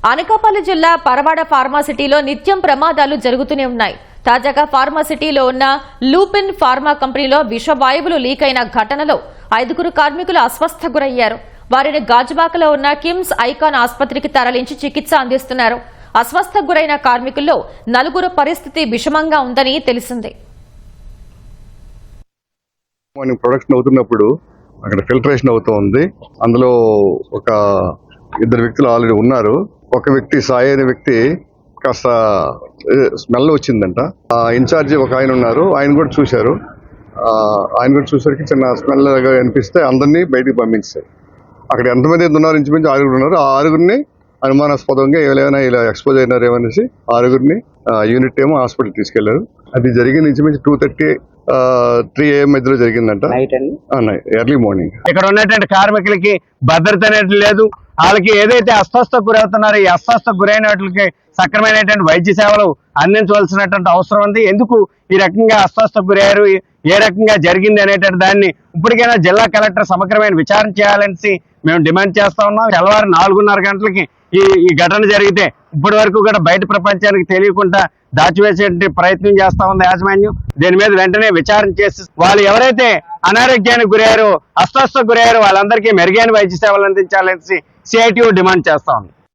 అనకాపల్లి జిల్లా పరవాడ ఫార్మాసిటీలో నిత్యం ప్రమాదాలు జరుగుతూనే ఉన్నాయి. తాజాగా ఫార్మాసిటీలో ఉన్న లూపిన్ ఫార్మా కంపెనీలో విషవాయువులు లీక్ అయిన ఘటనలో 5 కార్మికులు అస్వస్థ గురయ్యారు. వారిని గాజువాకలో ఉన్న కిమ్స్ ఐకాన్ ఆసుపత్రికి తరలించి చికిత్స అందిస్తున్నారు. అస్వస్థ గురైన కార్మికుల్లో 4 పరిస్థితి విషమంగా ఉందని తెలిసింది. ప్రొడక్షన్ అవుతున్నప్పుడు అక్కడ ఫిల్టరేషన్ అవుతుంది. అందులో ఒక 2 వ్యక్తులు ఆల్రెడీ ఉన్నారు. ఒక వ్యక్తి సాయి అనే వ్యక్తి కాస్త స్మెల్ వచ్చిందంట. ఇన్ఛార్జి ఒక ఆయన ఉన్నారు, ఆయన కూడా చూశారు. ఆయన కూడా చూసరికి చిన్న స్మెల్ లాగా అనిపిస్తే అందరినీ బయటికి పంపించారు. అక్కడ ఎంతమంది ఉన్నారు, ఇంచుమించు 6 ఉన్నారు. ఆ 6 అనుమానాస్పదంగా ఏమైనా ఇలా ఎక్స్పోజ్ అయినారు ఏమనేసి 6 యూనిట్ ఏమో హాస్పిటల్ తీసుకెళ్లారు. అది జరిగింది ఇంచుమించు 2:30-3 AM మధ్యలో జరిగిందంట, ఎర్లీ మార్నింగ్. ఇక్కడ ఉన్నటువంటి కార్మికులకి భద్రత అనేది లేదు. వాళ్ళకి ఏదైతే అస్వస్థకు గురవుతున్నారో ఈ అస్వస్థకు గురైన వాటికి సక్రమైనటువంటి వైద్య సేవలు అందించవలసినటువంటి అవసరం ఉంది. ఎందుకు ఈ రకంగా అస్వస్థకు గురయ్యారు, ఏ రకంగా జరిగింది అనేటువంటి దాన్ని ఇప్పటికైనా జిల్లా కలెక్టర్ సమగ్రమైన విచారణ చేయాలని మేము డిమాండ్ చేస్తా ఉన్నాం. తెల్లవారు 4:30 గంటలకి ఈ ఘటన జరిగితే ఇప్పటి వరకు కూడా బయట ప్రపంచానికి తెలియకుండా దాచివేసే ప్రయత్నం చేస్తా ఉంది యాజమాన్యం. దీని మీద వెంటనే విచారణ చేసి వాళ్ళు ఎవరైతే అనారోగ్యానికి గురయ్యారో, అస్వస్థకు గురయ్యారో వాళ్ళందరికీ మెరుగైన వైద్య సేవలు అందించాలని CITU డిమాండ్ చేస్తా ఉంది.